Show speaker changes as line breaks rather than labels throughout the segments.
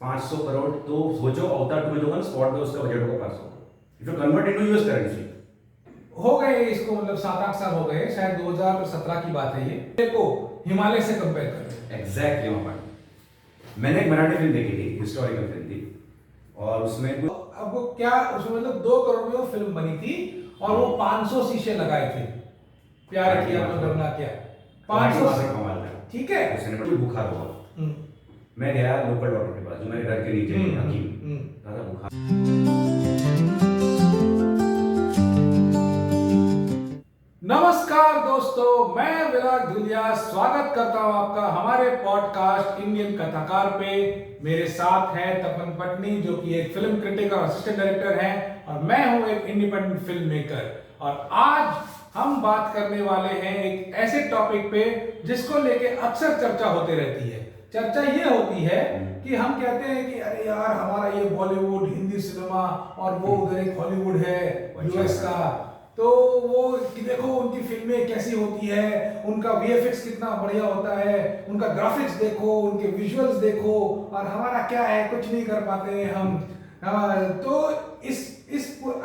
500 करोड़। तो सोचो अवतार 2 में जो होगा ना स्पॉट पे उसका बजट होगा 500 crore. If you convert into US currency
हो गए इसको मतलब 7-8 साल हो गए, शायद 2017 की बात है ये। देखो हिमालय से कंपेयर करें।
Exactly my point. मैंने एक मराठी फिल्म देखी थी, हिस्टोरिकल फिल्म थी, और उसमें
अब वो क्या उसमें मतलब 2 करोड़ में वो फिल्म बनी थी और वो 500 शीशे लगाए थे। प्यार किया तो डरना क्या, 500
कमाल था।
ठीक है।
उसने बड़ी बुखार हुआ, मैं गया लोकल डॉक्टर के पास जो मेरे घर के नीचे हकीम, दादा बुखार।
नमस्कार दोस्तों, मैं विराग धुलिया स्वागत करता हूं आपका हमारे पॉडकास्ट इंडियन कथाकार पे। मेरे साथ है तपन पटनी जो कि एक फिल्म क्रिटिक और असिस्टेंट डायरेक्टर हैं, और मैं हूं एक इंडिपेंडेंट फिल्म मेकर। और आज हम बात करने वाले हैं एक ऐसे टॉपिक पे जिसको लेके अक्सर चर्चा होती रहती है। चर्चा ये होती है कि हम कहते हैं कि अरे यार हमारा ये बॉलीवुड हिंदी सिनेमा और वो उधर एक हॉलीवुड है यूएस का, तो वो कि देखो उनकी फिल्में कैसी होती है, उनका वीएफएक्स कितना बढ़िया होता है, उनका ग्राफिक्स देखो, उनके विजुअल्स देखो, और हमारा क्या है कुछ नहीं कर पाते हैं हम। तो इस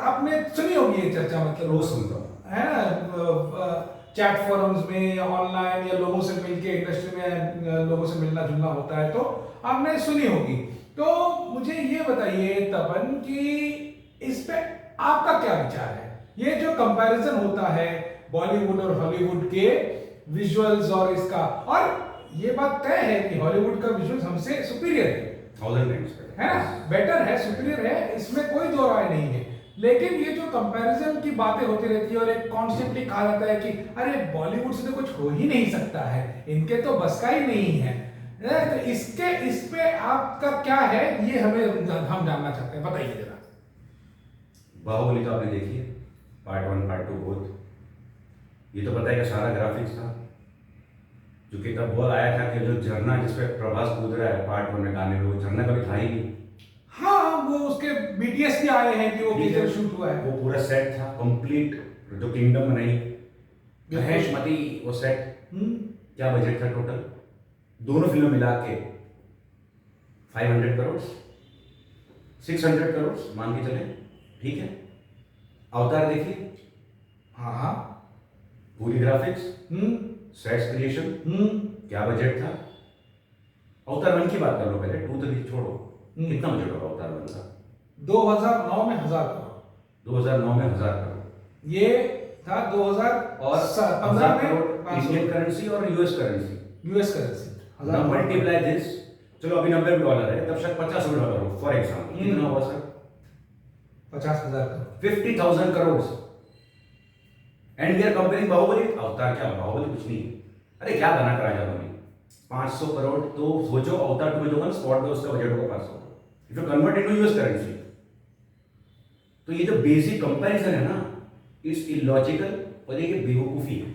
आपने सुनी होगी ये चर्चा, मतलब
रोज सुनता हूँ
है ना, चैट फोरम्स में या ऑनलाइन या लोगों से मिलके इंडस्ट्री में लोगों से मिलना जुलना होता है, तो आपने सुनी होगी। तो मुझे ये बताइए तपन कि इस पे आपका क्या विचार है। ये जो कंपैरिजन होता है बॉलीवुड और हॉलीवुड के विजुअल्स और इसका, और ये बात तय है कि हॉलीवुड का विजुअल्स हमसे सुपीरियर है,
1000 टाइम्स
है ना, बेटर है, सुपीरियर है, इसमें कोई दो राय नहीं है। लेकिन ये जो कंपैरिजन की बातें होती रहती है और एक कॉन्स्टेंटली कहा जाता है कि अरे बॉलीवुड से तो कुछ हो ही नहीं सकता है, इनके तो बस का ही नहीं है। तो इस पे आपका क्या है, ये हम जानना चाहते हैं, बताइए जरा।
बाहुबली तो आपने देखी है, पार्ट 1 पार्ट 2 बोथ। ये तो पता है कि सारा ग्राफिक्स था, जो कि तब बोल आया था कि जो झरना जिसपे प्रभास कूद रहा है पार्ट 1 में गाने में, वो झरना कभी था ही नहीं।
हाँ, वो उसके बीटीएस भी आए हैं कि वो किधर शूट हुआ है।
वो पूरा सेट था कंप्लीट, जो किंगडम बनाई महेशमती, वो सेट। क्या बजट था टोटल दोनों फिल्म मिला के? 500 करोड़, 600 करोड़ मान के चले, ठीक है। अवतार देखिए,
हाँ हाँ,
पूरी ग्राफिक्स, सेट्स क्रिएशन, क्या बजट था। अवतार 1 की बात कर लो पहले, 2 तो छोड़ो, कितना बजट होगा अवतार 1 का?
2009 में 1000 करोड़।
2009 में 1000 करोड़,
ये था 2015 में
इंडियन करेंसी और US currency.
US currency
multiply this, चलो अभी $90 है, तब शायद $50 हो फॉर एग्जाम्पल, कितना होगा sir?
50,000 crore,
50,000 crore. And we are comparing Baahubali. Avatar क्या, बाहुबली कुछ नहीं। अरे क्या बना करा जाता नहीं, 500 करोड़। तो सोचो अवतार 2 में जो होगा ना स्पॉट पे उसका बजट होगा 500 crore. If you convert into US currency, तो ये जो बेसिक कंपैरिजन है ना, इट्स इलॉजिकल और ये बेवकूफी है।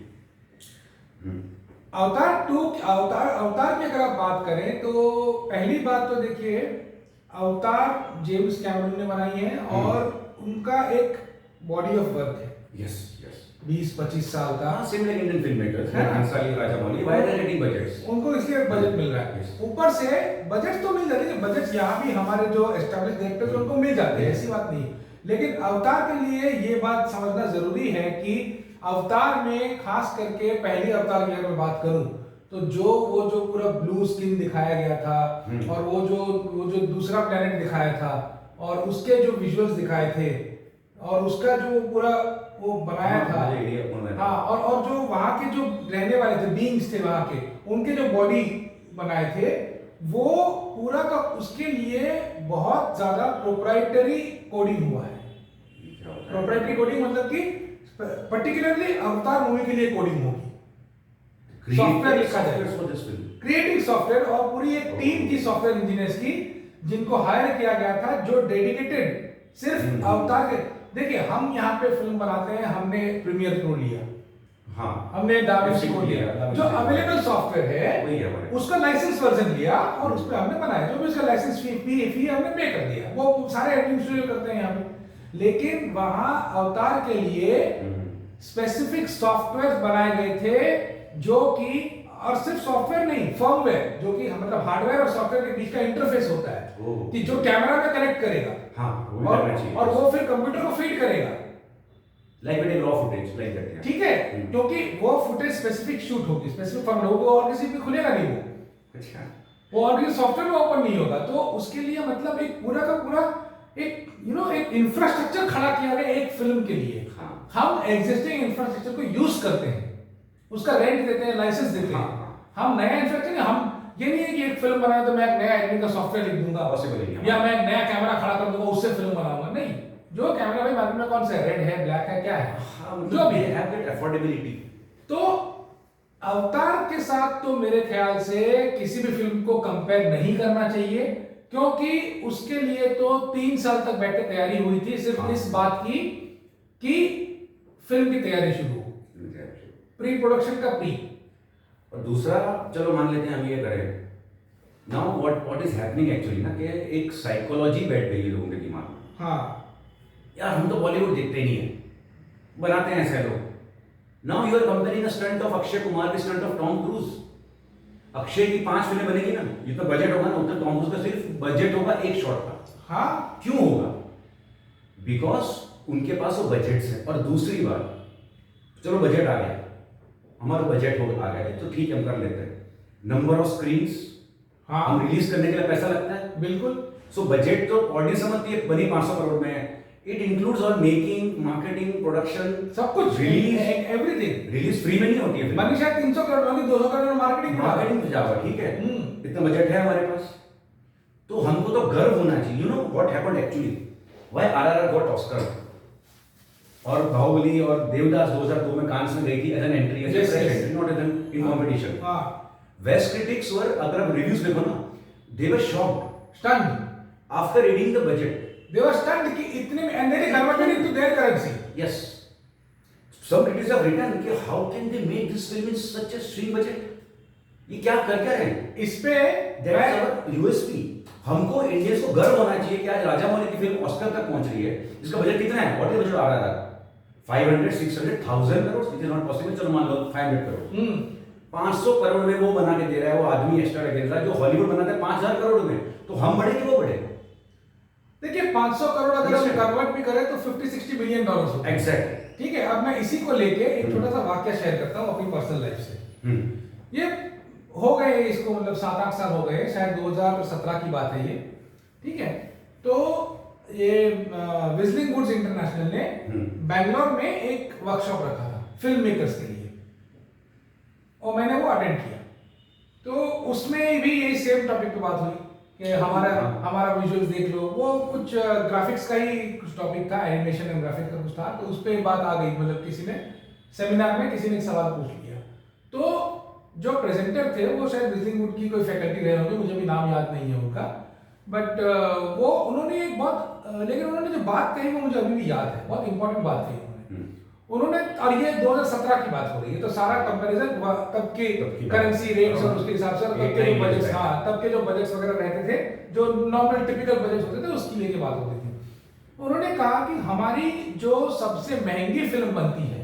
अवतार की अगर आप बात करें तो पहली बात तो देखिए, अवतार जेम्स कैमरून ने बनाई है और उनका एक बॉडी ऑफ वर्क है।
यस यस,
20-25 साल का।
सिमिलर इंडियन फिल्म मेकर्स
है ना?
Ansari, Rajamouli, why are getting budgets?
उनको इसलिए बजट मिल रहा है। ऊपर से बजट तो मिल जाते हैं, बजट यहाँ भी हमारे जो एस्टैब्लिश डायरेक्टर्स उनको मिल जाते हैं, ऐसी बात नहीं। लेकिन अवतार के लिए ये बात समझना जरूरी है कि अवतार में खास करके पहली अवतार की अगर मैं बात करूं तो वो जो पूरा ब्लू स्किन दिखाया गया था, और वो जो दूसरा प्लेनेट दिखाया था, और उसके जो विजुअल्स दिखाए थे, और उसका जो पूरा वो बनाया था, हाँ, और जो वहाँ के जो रहने वाले थे, बीइंग्स थे वहाँ के, उनके जो बॉडी बनाए थे, वो पूरा का उसके लिए बहुत ज्यादा प्रोप्राइटरी कोडिंग हुआ है। प्रोप्राइटरी कोडिंग मतलब कि पर्टिकुलरली अवतार मूवी के लिए कोडिंग होगी, सॉफ्टवेयर लिखा जाएगा, क्रिएटिंग सॉफ्टवेयर, और पूरी एक टीम की सॉफ्टवेयर इंजीनियर्स की, जिनको हायर किया गया था, जो डेडिकेटेड सिर्फ अवतार के। देखिए हम यहाँ पे फिल्म बनाते हैं, हमने प्रीमियर प्रो लिया,
हाँ,
हमने डाविंची को लिया, जो अवेलेबल सॉफ्टवेयर है उसका लाइसेंस वर्जन लिया, और उस पर हमने बनाया, जो भी उसका लाइसेंस फी हमने पे कर दिया, वो सारे एडमिनिस्ट्रेटर करते हैं यहाँ पे। लेकिन वहां अवतार के लिए स्पेसिफिक सॉफ्टवेयर बनाए गए थे, जो कि और सिर्फ सॉफ्टवेयर नहीं, फर्मवेयर, जो कि मतलब हार्डवेयर और सॉफ्टवेयर के बीच का इंटरफेस होता है
ओह।
कि जो कैमरा में कनेक्ट करेगा
हाँ, वो भी करना चाहिए।
और वो फिर कंप्यूटर को फीड करेगा,
like video raw footage like that.
ठीक है, क्योंकि वो फुटेज स्पेसिफिक शूट होगी, स्पेसिफिक फॉर्म में होगा और किसी भी खुलेगा नहीं वो,
अच्छा,
वो और किसी सॉफ्टवेयर में ओपन नहीं होगा। तो उसके लिए मतलब एक पूरा का पूरा एक एक इंफ्रास्ट्रक्चर खड़ा किया गया एक फिल्म के लिए।
हाँ।
हम एग्जिस्टिंग इंफ्रास्ट्रक्चर को यूज करते हैं, उसका रेंट देते हैं, लाइसेंस देते हैं।
हाँ।
हम नया इंफ्रास्ट्रक्चर, हम ये नहीं है कि एक फिल्म बनाए तो मैं एक नया एडिटिंग का सॉफ्टवेयर लिख दूंगा
पॉसिबल नहीं है।
या मैं एक नया कैमरा खड़ा कर दूंगा उससे फिल्म बनाऊंगा, नहीं। जो कैमरा भाई मार्केट में कौन सा है, रेड है, ब्लैक है, क्या है,
हाँ,
जो भी है।
Have that affordability.
तो अवतार के साथ तो मेरे ख्याल से किसी भी फिल्म को कंपेयर नहीं करना चाहिए, क्योंकि उसके लिए तो 3 साल तक बैठ के तैयारी हुई थी सिर्फ
हाँ।
इस बात की कि फिल्म की तैयारी शुरू हो, प्री प्रोडक्शन का प्री।
और दूसरा, चलो मान लेते हैं हम ये करें, now what is happening actually ना, कि एक साइकोलॉजी बैठ गई है लोगों के दिमाग में।
हाँ
यार हम तो बॉलीवुड देखते नहीं है, बनाते हैं ऐसे लोग। Now you are comparing the stunt of Akshay Kumar with stunt of Tom Cruise. Akshay की 5 फिल्में बनेगी ना, जितना बजट होगा ना उतना टॉम क्रूज का सिर्फ बजट होगा एक शॉट का।
हाँ,
क्यों होगा? बिकॉज उनके पास वो बजट्स है। और दूसरी बात, चलो बजट आ गया, हमारा बजट हो आ गया तो ठीक है, हम कर लेते हैं। नंबर ऑफ स्क्रीन्स,
हाँ,
हम रिलीज करने के लिए पैसा लगता है।
बिल्कुल।
सो बजट तो ऑडियंस समझती है बनी 500 करोड़ में है। It includes all making, marketing, production,
सब कुछ,
रिलीज।
एवरीथिंग।
रिलीज फ्री में नहीं होती है।
बनी शायद 300 करोड़ होगी, 200 करोड़ मार्केटिंग
मार्केटिंग तो जाओगा, ठीक है, इतना बजट है हमारे पास, तो हमको तो गर्व होना चाहिए। You know what happened actually, why RRR got Oscar और बाहुबली और देवदास 2002 में कांस में गई थी as an entry, as
Yes,
a
yes.
Entry, not as an in competition.
हाँ,
वेस्ट क्रिटिक्स वर, अगर आप रिव्यूज देखो ना, they were shocked
stunned,
after reading the budget.
they were stunned कि इतने में, and they converted into their currency.
Yes, some critics have written कि how can they make this film in such a stream budget? ये क्या कर क्या रहे हैं?
इस पे
That's our USP. हमको इंडियंस को गर्व होना चाहिए कि आज राजा मौली की फिल्म ऑस्कर तक पहुंच रही है। इसका बजट कितना है? व्हाट इज बजट आ रहा था? 500, 600, 1000 crore, which is not possible। चलो मान लो 500 करोड़। 500 करोड़ में वो बना के दे रहा है, वो आदमी एक्स्ट्रा लगे रहा है, जो हॉलीवुड बनाता है 5000 करोड़ में, तो हम बढ़े कि वो बढ़े?
देखिए 500 करोड़ अगर हम कन्वर्ट भी करें तो 50-60 बिलियन डॉलर्स होते हैं।
एग्जैक्टली।
ठीक है, अब मैं इसी को लेके एक छोटा सा वाक्य शेयर करता हूँ अपनी पर्सनल लाइफ से। ये हो गए इसको मतलब 7-8 साल हो गए, शायद 2017 की बात है ये, ठीक है। तो ये विजलिंग वुड्स इंटरनेशनल ने बैंगलोर में एक वर्कशॉप रखा था फिल्म मेकर्स के लिए, और मैंने वो अटेंड किया। तो उसमें भी यही सेम टॉपिक पे बात हुई कि हमारा विजुअल्स देख लो, वो कुछ ग्राफिक्स का ही कुछ टॉपिक था, एनिमेशन एंड ग्राफिक्स का कुछ था, तो उस पर बात आ गई। मतलब किसी ने सेमिनार में किसी ने एक सवाल पूछ लिया, तो जो प्रेजेंटर थे वो शायद विजलिंग वुड की कोई फैकल्टी रहे होंगे, मुझे भी नाम याद नहीं है उनका, बट वो उन्होंने एक बहुत लेकिन उन्होंने जो बात कही वो मुझे अभी भी याद है, बहुत इंपॉर्टेंट बात कही उन्होंने। और ये 2017 की बात हो रही है, तो सारा कंपैरिजन तब के करेंसी रेट्स और उसके हिसाब से, तब के जो बजट्स, हाँ तब के जो बजट्स वगैरह रहते थे, जो नॉर्मल टिपिकल बजट्स होते थे, उसकी लेके बात होती थी। उन्होंने कहा कि हमारी जो सबसे महंगी फिल्म बनती है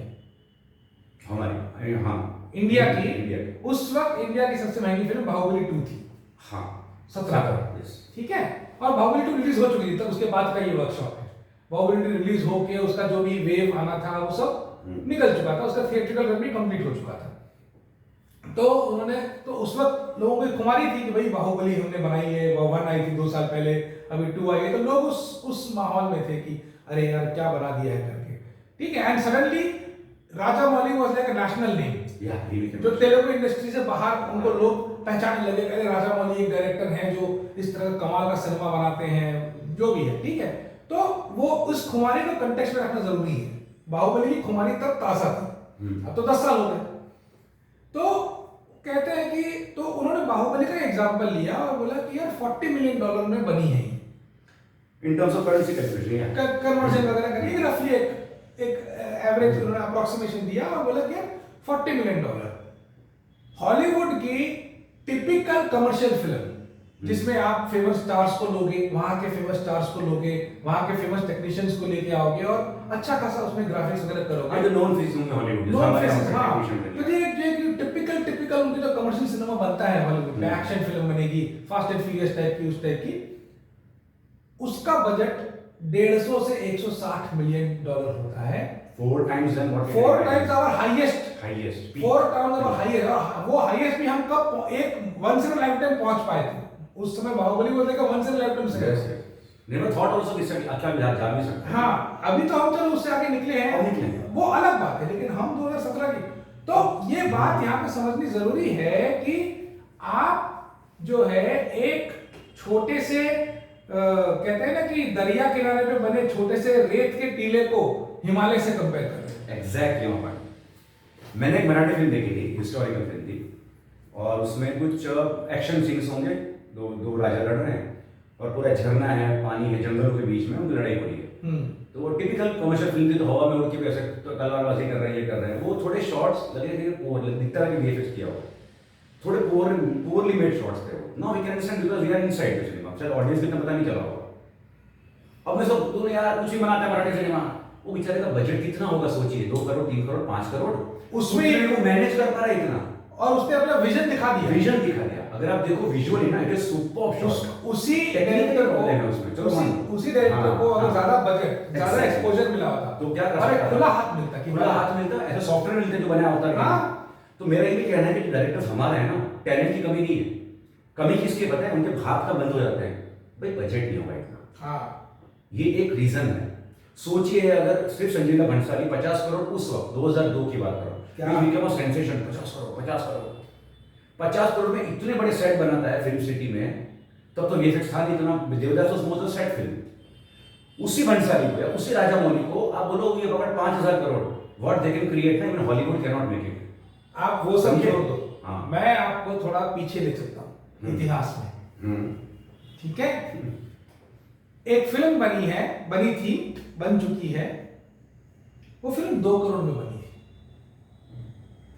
हमारी, हाँ,
इंडिया की, उस वक्त इंडिया की सबसे महंगी फिल्म बाहुबली 2 थी।
हाँ,
17 का, ठीक है। और बाहुबली 2 रिलीज हो चुकी थी तब, उसके बाद का ये वर्कशॉप है। बाहुबली 2 रिलीज होके उसका जो भी वेव आना था वो सब निकल चुका था, उसका थिएट्रिकल रन भी कंप्लीट हो चुका था। तो उन्होंने, तो उस वक्त लोगों की खुमारी थी कि भाई बाहुबली हमने बनाई है, 1 आई थी 2 साल पहले, अभी 2 आई है, तो लोग उस माहौल में थे कि अरे यार क्या बना दिया है करके, ठीक है। And suddenly Rajamouli was like a national name, जो तेलुगु इंडस्ट्री से बाहर उनको लोग पहचानने लगे। अरे राजा मौली एक डायरेक्टर हैं जो इस तरह कमाल का सिनेमा बनाते हैं, जो भी है, ठीक है। तो वो उस खुमारी को कंटेक्स्ट में रखना जरूरी है। बाहुबली की खुमारी तब ताजा थी, अब तो 10 साल हो गए। तो कहते हैं कि, तो उन्होंने बाहुबली का एग्जांपल लिया और बोला कि यार $40 मिलियन में बनी है
in terms of currency
conversion वगैरह करके रफली एक एवरेज उन्होंने अप्रोक्सीमेशन दिया और बोला कि $40 मिलियन। हॉलीवुड की टिपिकल कमर्शियल फिल्म जिसमें आप फेमस स्टार्स को लोगे, वहां के फेमस स्टार्स को लोगे, वहां के फेमस टेक्नीशियंस को लेके आओगे और अच्छा खासा उसमें ग्राफिक्स वगैरह करोगे।
जो नॉन फेस होंगे हॉलीवुड जैसे
नॉन
हमारे यहाँ
फेसेस,
पे
हाँ।
टेक्नीशियन
तो ये टिपिकल उनकी जो कमर्शियल सिनेमा बनता है हॉलीवुड में, एक्शन फिल्म बनेगी, फास्ट एंड फ्यूरियस टाइप की, उस टाइप की, उसका बजट 150 से 160 मिलियन डॉलर होता है।
4 times than what we
4
had.
Times our highest,
highest peak.
4 times our highest. और वो हाईएस्ट भी हम कब एक वंस इन लाइफ टाइम पहुंच पाए थे। उस समय बाहुबली बोलते का वंस इन लाइफ टाइम से।
Yes, yes. Never thought also कि सर अच्छा जा भी सकते हैं।
हाँ, अभी तो हम चलो उससे आगे निकले हैं,
अब निकले हैं।
वो अलग बात है, लेकिन हम 2017 की, तो ये बात यहाँ पे समझनी जरूरी है कि आप जो है एक छोटे से कहते हैं ना कि दरिया किनारे पे बने छोटे से रेत के टीले को हिमालय से कंपेयर कर रहे हैं।
Exactly on point. मैंने एक मराठी फिल्म देखी थी, हिस्टोरिकल फिल्म थी, और उसमें कुछ एक्शन सीन्स होंगे, दो राजा लड़ रहे हैं और पूरा झरना है, पानी है, जंगलों के बीच में उनकी लड़ाई हो रही है। तो वो टिपिकल कमर्शियल फिल्म थी, तो हवा में उड़ के वैसे तो तलवारबाजी कर रहे हैं, ये कर रहे हैं, वो थोड़े शॉट्स लगे थे, दिखता है कि वीएफएक्स किया हुआ, थोड़े पोरली मेड शॉट्स थे वो। Now we can understand because we are inside the cinema, शायद ऑडियंस को इतना पता नहीं चला होगा। अब मैं सब तूने यार कुछ ही बनाता है मराठी सिनेमा, वो बेचारे का बजट कितना होगा सोचिए, 2 करोड़ 3 करोड़ 5 करोड़,
उसमें
वो मैनेज कर पा रहा है इतना,
और उसने अपना विजन दिखा दिया।
विजन दिखा दिया। अगर आप देखो विजुअली ना, इट इज सुपर शॉट।
उसी
टेक्निकल प्रॉब्लम है उसमें, चलो मान लो।
उसी डायरेक्टर को अगर
हाँ,
ज्यादा बजट, ज्यादा
Exactly.
एक्सपोजर मिला होता
तो क्या कर
और एक
सकता
खुला
था?
हाथ मिलता कि
खुला हाथ मिलता, ऐसा सॉफ्टवेयर मिलते जो बनाया होता है।
हाँ।
तो मेरा ये भी कहना है कि जो डायरेक्टर्स हमारे हैं ना, टैलेंट की कमी नहीं है, कमी किसके पता है, उनके भाग का बंद हो जाते हैं, भाई बजट नहीं होगा इतना।
हाँ,
ये एक रीजन है। सोचिए अगर सिर्फ संजीदा भंसाली 50 करोड़ उस वक्त 2002 की बात करो,
क्या?
Become a sensation, 50 crore 50 crore 50 crore में इतने बड़े सेट बनाता है फिल्म सिटी में, तब तो वीएफएक्स था नहीं इतना, Devdas was most of set film. उसी भंसाली को या उसी राजा मौली को आप बोलो ये budget 5000 crore, what they can create ना, even Hollywood can not make it.
आप वो सब
समझे?
छोड़ दो,
हाँ।
मैं आपको थोड़ा पीछे ले सकता हूँ इतिहास में, ठीक है? एक फिल्म बनी थी, बन चुकी है, वो फिल्म 2 करोड़ में बनी है,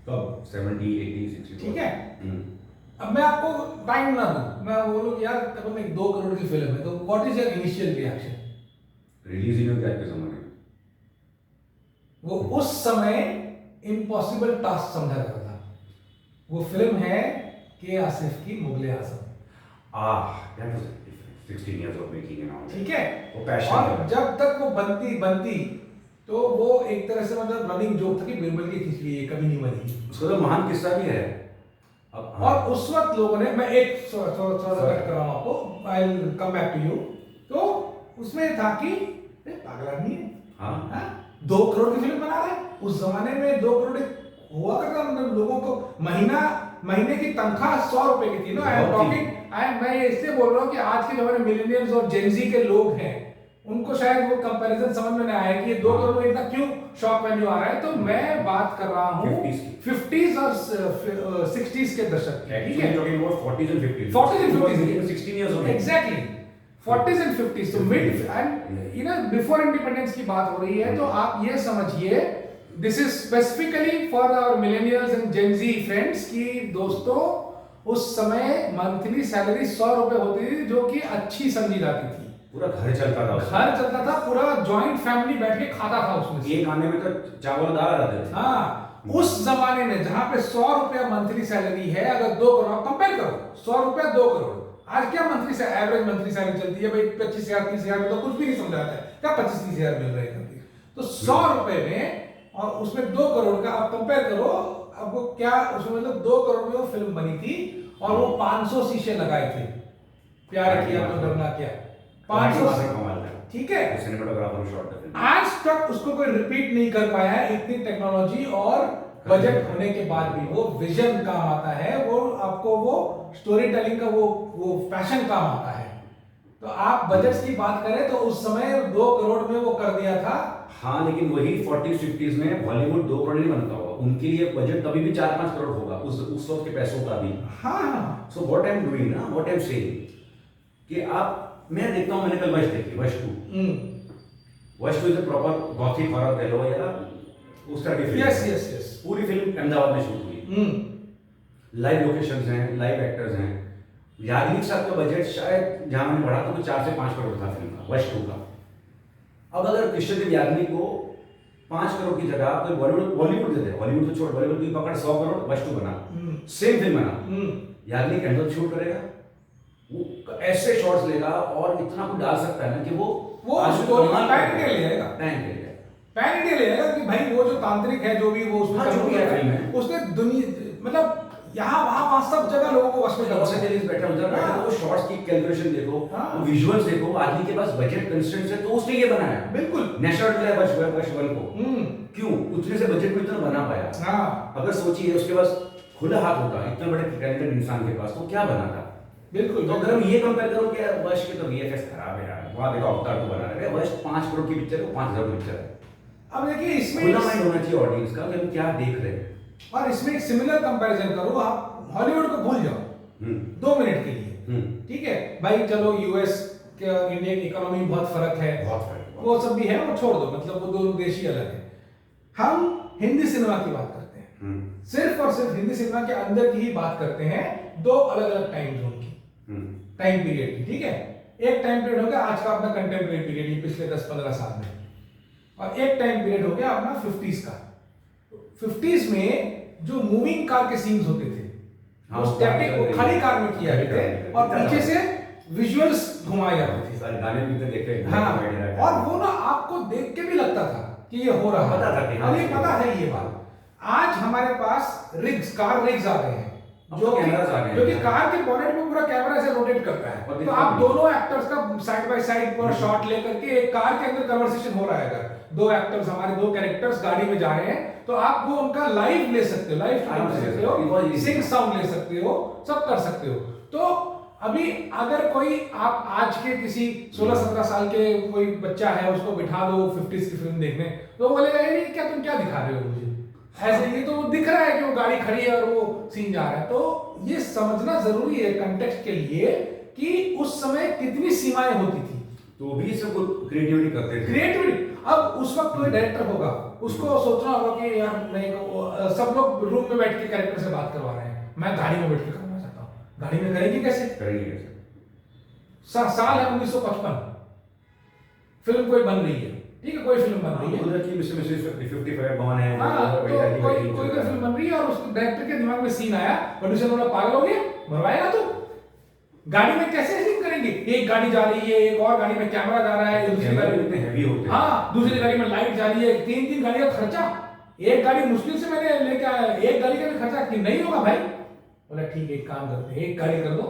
कब 70 80 60,
ठीक है? अब मैं आपको टाइम ना दूं, मैं बोलूं कि यार तब एक 2 करोड़ की फिल्म है, तो what is your initial reaction?
Release ही नहीं हुई आज के जमाने में।
वो उस समय इम्पॉसिबल टास्क समझा जाता था। वो फिल्म है के आसिफ की Mughal-e Azam.
That was 16 years of making and all.
ठीक है?
वो passion
और
है।
जब तक वो बनती तो वो एक तरह से मतलब रनिंग जोक था कि बिरबल की खिचड़ी ये कभी नहीं बनी।
उसका तो महान किस्सा भी है। अब
और उस वक्त लोगों ने, मैं एक थोड़ा कट कर रहा हूं आपको, I will come back to you. तो उसमें था कि पागल आदमी है,
हाँ
2 करोड़ की फिल्म बना रहा है। उस जमाने में 2 करोड़ हुआ करता, मतलब लोगों को महीने की तनख्वाह 100 रुपए की थी ना। मैं इसलिए बोल रहा हूँ कि आज के जो हमारे मिलेनियल्स और जेनजी के लोग हैं, उनको शायद वो कंपैरिजन समझ में नहीं आया कि ये 2 करोड़ में इतना क्यों शॉक वैल्यू आ रहा है। तो मैं बात कर रहा हूँ 50s और 60s के दशक की, ठीक है?
talking about 40s and 50s.
40s and 50s.
16 years old.
Exactly. 40s and 50s, तो मिड एंड बिफोर इंडिपेंडेंस की बात हो रही है। तो आप ये समझिए, this is specifically for our millennials and Gen Z friends की दोस्तों, उस समय मंथली सैलरी 100 रुपए होती थी, जो कि अच्छी समझी जाती थी।
पूरा घर चलता था।
घर चलता था, पूरा जॉइंट फैमिली बैठ के खाता था उसमें से।
एक आने में तो चावल दाल आ जाते थे।
हाँ, उस जमाने में जहां पे 100 रुपया मंथली सैलरी है, अगर 2 करोड़ कंपेयर करो, 100 रुपया 2 करोड़, आज क्या मंथली से एवरेज मंथली सैलरी चलती है भाई? 25,000 30,000 में तो कुछ भी नहीं समझ आता है, क्या 25-30,000 मिल रहे हैं? तो 100 रुपए में और उसमें 2 करोड़ का आप कंपेयर करो, आपको क्या उसमें मतलब 2 करोड़ में वो फिल्म बनी थी और वो 500 शीशे लगाए थे। प्यार किया तो डरना क्या, 500, ठीक है?
Cinematographer shot the film.
आज तक उसको कोई रिपीट नहीं कर पाया है, इतनी टेक्नोलॉजी और बजट होने के बाद भी। वो विजन काम आता है, वो आपको वो स्टोरी टेलिंग का वो पैशन काम आता है। तो आप बजट की बात करें तो उस समय 2 करोड़ में वो कर दिया था।
हाँ, लेकिन वही 40s 50s में बॉलीवुड 2 करोड़ नहीं बनता होगा, उनके लिए बजट तभी भी 4-5 करोड़ होगा उस वक्त के पैसों का भी।
हाँ,
so what I am doing ना, व्हाट आई एम सेइंग कि आप, मैं देखता हूँ, मैंने कल वश देखी, वश 2 is a proper Gothic horror कह लो या उस तरह की फिल्म।
यस।
पूरी फिल्म अहमदाबाद में शूट हुई, लाइव लोकेशंस हैं, लाइव एक्टर्स हैं, याग्निक साहब का बजट शायद जहां मैंने पढ़ा था तो 4 से 5 करोड़ था फिल्म का, वश 2 का। अब अगर कृष्णदेव याग्निक को 5 करोड़ की जगह कोई बॉलीवुड देते, हॉलीवुड तो छोड़, बॉलीवुड की पकड़ 100 करोड़, वश 2 बना, सेम फिल्म बना, याग्निक एंड शूट करेगा, वो ऐसे शॉट्स लेगा और इतना कुछ डाल सकता है ना कि वो
स्टोरी पैन इंडिया ले जाएगा, पैन इंडिया ले जाएगा कि भाई वो जो तांत्रिक है जो भी वो उसमें
हाँ, जो भी है फिल्म है,
उसने दुनिया मतलब यहाँ वहाँ सब जगह लोगों को वश में कर
लॉस एंजलिस बैठा उधर बैठा, वो शॉट्स की कैलकुलेशन देखो, वो विजुअल्स देखो, आदमी के पास बजट कंस्ट्रेंट्स है तो उसने ये बनाया,
बिल्कुल
नेशनल मिला वश 1 को, क्यों उतने से बजट में इतना बना पाया।
हाँ,
अगर सोचिए उसके पास खुला हाथ होता इतना बड़े टैलेंटेड इंसान के पास तो क्या बना था।
बिल्कुल।
तो अगर हम ये कंपेयर करो कि यार वश के तो वीएफएक्स खराब है यार, वहां देखो अवतार 2 बना रहे हैं, वश 5 करोड़ की पिक्चर है, 5000 की पिक्चर है।
अब देखिए इसमें
खुला माइंड होना चाहिए ऑडियंस का कि हम क्या देख रहे हैं।
और इसमें एक सिमिलर कंपैरिजन करो, आप हॉलीवुड को भूल जाओ 2 मिनट के लिए, ठीक है भाई, चलो यूएस के इंडिया की इकोनॉमी में बहुत फर्क है, वो सब भी है, वो छोड़ दो, मतलब वो दोनों देश ही अलग है। हम हिंदी सिनेमा की बात करते हैं, सिर्फ और सिर्फ हिंदी सिनेमा के अंदर की ही बात करते हैं, 2 अलग अलग टाइम जोन की, टाइम पीरियड की, ठीक है। एक टाइम पीरियड हो गया आज का अपना कंटेम्प्रेरी पीरियड, ये पिछले 10-15 साल में, और एक टाइम पीरियड हो गया अपना 50s का। 50s में जो मूविंग कार के सीन्स होते थे, वो स्टैटिक, वो खड़ी कार में किया जाते थे और पीछे से विजुअल्स घुमाए जाते थे,
सारे गाने भी तो देखे।
हाँ, और वो ना आपको देख के भी लगता था कि ये हो रहा है, अभी पता है ये बात। आज हमारे पास रिग्स, कार रिग्स आ गए हैं जो कि कार के बॉनेट में पूरा कैमरा ऐसे रोटेट करता है, तो आप दोनों एक्टर्स का साइड बाय साइड पूरा शॉट लेकर के एक कार के अंदर कन्वर्सेशन हो रहा है, अगर 2 एक्टर्स, हमारे 2 कैरेक्टर्स गाड़ी में जा रहे हैं तो आप वो उनका लाइव ले सकते हो, लाइव ले सकते हो, सिंग साउंड ले सकते हो, सब कर सकते हो। तो अभी अगर कोई आप आज के किसी 16-17 साल के कोई बच्चा है उसको बिठा दो 50s की फिल्म देखने, तो वो बोलेगा ये क्या तुम क्या दिखा रहे हो मुझे, ऐसे ये तो दिख रहा है कि वो गाड़ी खड़ी है और वो सीन जा रहा है। तो ये समझना जरूरी है कंटेक्स्ट के लिए कि उस समय कितनी सीमाएं होती थी,
तो भी सब क्रिएटिविटी करते थे,
क्रिएटिविटी। अब उस वक्त कोई डायरेक्टर होगा, उसको सोचना होगा कि यार नहीं, सब लोग रूम में बैठ के कैरेक्टर से बात करवा रहे हैं, मैं गाड़ी में बैठ के करना चाहता हूँ, गाड़ी में करेंगे कैसे? साल है 1955, फिल्म कोई बन रही है, ठीक है, कोई फिल्म बन रही है,
उधर की मिस्टर मिसेस 55 कौन है,
तो कोई फिल्म बन रही है और उस डायरेक्टर के दिमाग में सीन आया, प्रोड्यूसर बोला पागल हो गया, मरवाएगा तो गाड़ी में कैसे सीन करेंगे, एक गाड़ी जा रही है, एक और गाड़ी में कैमरा जा रहा है, दूसरी गाड़ी में
हैवी होते हैं,
हाँ, दूसरी गाड़ी में लाइट जा रही है, 3-3 गाड़ी का खर्चा, एक गाड़ी मुश्किल से मैंने लेके आया, एक गाड़ी का भी खर्चा कि नहीं होगा भाई, बोला ठीक है एक काम करते हैं, एक गाड़ी कर दो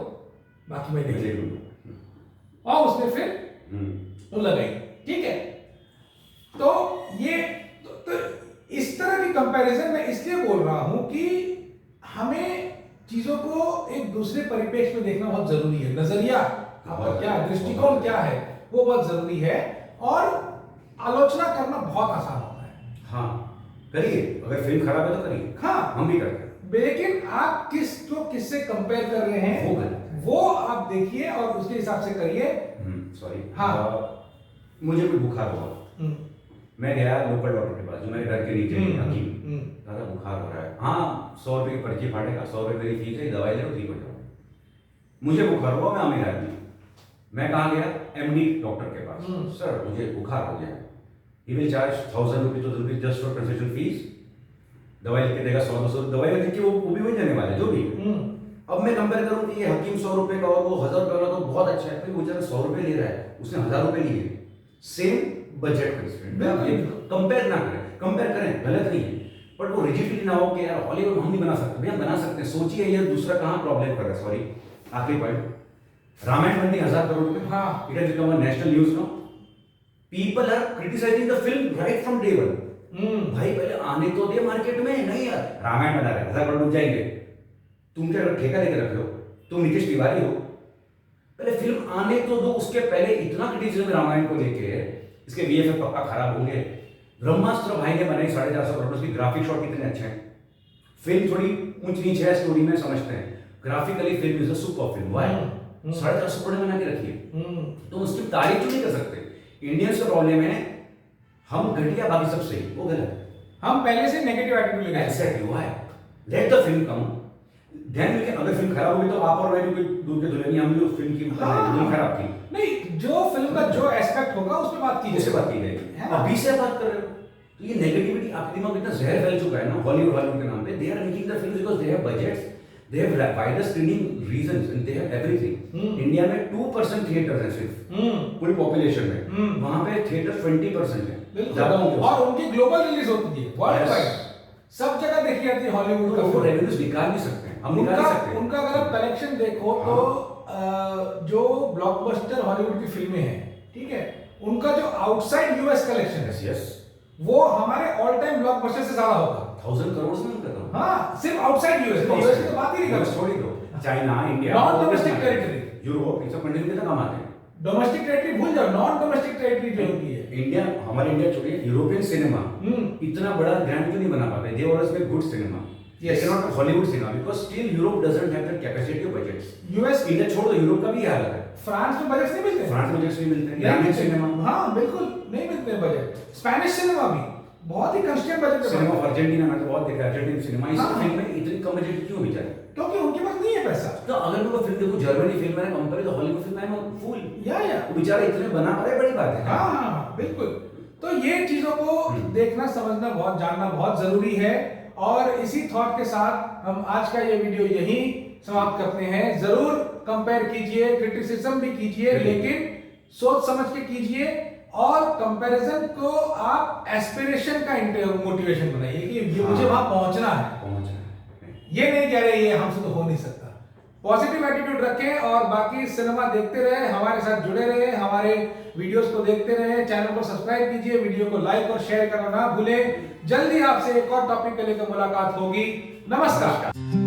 बाकी मैं देख लूंगा, और उसने फिर वो लगाई, ठीक है। तो ये तो इस तरह की कंपैरिजन मैं इसलिए बोल रहा हूं कि हमें चीजों को एक दूसरे परिप्रेक्ष्य में देखना बहुत जरूरी है, नजरिया आपका क्या, दृष्टिकोण क्या है, वो बहुत जरूरी है, और आलोचना करना बहुत आसान होता है।
हाँ करिए, अगर फिल्म खराब है तो करिए,
हाँ
हम भी करते हैं,
लेकिन आप किससे कंपेयर कर रहे हैं वो आप देखिए और उसके हिसाब से करिए।
सॉरी,
हाँ,
मुझे कोई बुखार हुआ, मैं गया लोकल डॉक्टर के पास जो मेरे घर के नीचे हकीम, दादा बुखार हो रहा है, हाँ 100 रुपये की पर्ची फाड़ेगा, 100 रुपये मेरी फीस है, दवाई ले लो ठीक हो जाओ। मुझे बुखार हुआ, मैं अमीर आदमी, मैं कहाँ गया, एमडी डॉक्टर के पास, सर मुझे बुखार हो गया, he will charge 1000 rupees just for consultation fees, दवाई लिख के देगा 100-200, दवाई लिख के वो भी वही देने वाले जो भी। अब मैं कंपेयर करूं कि ये हकीम 100 रुपए का और वो 1000 रुपए वाला तो बहुत अच्छा है, फिर वो बेचारा 100 रुपए ले रहा है, उसने 1000 रुपए लिए, सेम बजट कंस्ट्रेंट, कंपेयर ना करें, कंपेयर करें गलत नहीं है, बट वो रिजिडिटी ना हो कि यार हॉलीवुड हम नहीं बना सकते, भैया बना सकते हैं, सोचिए ये दूसरा कहाँ प्रॉब्लम कर रहा है। सॉरी, आखिरी पॉइंट, रामायण बनने 1000 करोड़ रुपए, हाँ, it has become a national news now, people are criticising the film right from day one. भाई पहले आने तो दे मार्केट में, नहीं यार रामायण बना रहे 1000 करोड़ जाएंगे, तुम क्या ठेका लेकर रख लो, तुम नीतीश तिवारी हो, पहले फिल्म आने तो दो, उसके पहले इतना क्रिटिसिज्म रामायण को लेके, इसके वीएफएक्स पक्का खराब होंगे, ब्रह्मास्त्र भाई ने बनाई 450 करोड़, उसकी ग्राफिक शॉट कितने अच्छे हैं, फिल्म थोड़ी ऊंच नीच है स्टोरी में समझते हैं, graphically film is a super film, why 450 crore बना के रखी है, तो उसकी तारीफ क्यों नहीं कर सकते। इंडियंस का प्रॉब्लम है हम घटिया बाकी सब सही, वो गलत है,
हम पहले से नेगेटिव एटीट्यूड लेके
accept why, let the film come, ध्यान में कि अगर फिल्म खराब होगी तो आप और मैं भी कोई दूर के दुल्हनिया हम भी उस फिल्म की फिल्म खराब थी
नहीं, जो फिल्म का जो एस्पेक्ट होगा उस पे बात की
उससे बात की
है
जाएगी।
ना?
अभी से बात कर रहे हो तो ये नेगेटिविटी आपके दिमाग में इतना जहर फैल चुका है ना हॉलीवुड के नाम पे। They are making the film because they have budgets, they have wider screening reasons and they have everything. India में 2% थिएटर्स हैं सिर्फ पूरी पॉपुलेशन में, वहां पे थिएटर 20% है ज्यादा होंगे
और उनकी ग्लोबल रिलीज होती है वर्ल्ड वाइड, सब जगह देखी जाती है हॉलीवुड का।
वो रेवेन्यूज निकाल नहीं सकते हैं, हम निकाल सकते हैं।
उनका अगर आप कलेक्शन देखो तो जो ब्लॉकबस्टर हॉलीवुड की फिल्में हैं, ठीक है, उनका जो आउटसाइड यूएस कलेक्शन है
यस
वो हमारे ऑल टाइम ब्लॉकबस्टर से ज्यादा होगा।
1000 करोड़ से कर रहा हूं।
हाँ, सिर्फ आउटसाइड यूएस, यूएस की तो बात ही नहीं कर
छोड़ ही दो। China, India,
non domestic territory,
Europe, इन सब कंट्री में कितना कमाते हैं।
डोमेस्टिक टेरिटरी भूल जाओ, नॉन डोमेस्टिक टेरिटरी जो होती है।
इंडिया, हमारे इंडिया छोड़िए, यूरोपियन सिनेमा इतना बड़ा ग्रैंड क्यों नहीं बना पाते? They always make good cinema, they cannot Hollywood cinema because still Europe doesn't have the capacity of budgets.
US,
India छोड़ दो, यूरोप का भी हाल है।
फ्रांस में बजट नहीं मिलते,
फ्रांस में बजट नहीं मिलते हैं, ईरानी सिनेमा,
हाँ बिल्कुल नहीं मिलते हैं बजट। स्पेनिश सिनेमा भी बहुत ही कंस्टेंट बजट है।
सिनेमा ऑफ अर्जेंटीना में तो बहुत देखा, अर्जेंटीन सिनेमा इस
हाँ।
फिल्म में इतनी कम बजट क्यों बेचारे?
क्योंकि उनके पास नहीं है पैसा।
तो अगर मैं वो फिल्म देखूं, जर्मनी फिल्म है कंपेयर तो हॉलीवुड फिल्म है, मैं फूल
या
वो बेचारे इतने बना पा रहे, बड़ी बात है।
हाँ हाँ बिल्कुल। तो ये चीजों को देखना, समझना, बहुत जानना बहुत जरूरी है। और इसी थॉट के साथ हम आज का ये वीडियो यहीं समाप्त करते हैं। जरूर कंपेयर कीजिए, क्रिटिसिज्म भी कीजिए, लेकिन सोच समझ के कीजिए और कंपैरिजन को आप एस्पिरेशन का मोटिवेशन बनाइए कि ये मुझे वहां पहुंचना है, ये नहीं कह रहे ये हमसे तो हो नहीं सकता। पॉजिटिव एटीट्यूड रखें और बाकी सिनेमा देखते रहे, हमारे साथ जुड़े रहे, हमारे वीडियोस को देखते रहे। चैनल को सब्सक्राइब कीजिए, वीडियो को लाइक और शेयर करना ना भूलें। जल्दी आपसे एक और टॉपिक के लेकर मुलाकात होगी। नमस्कार।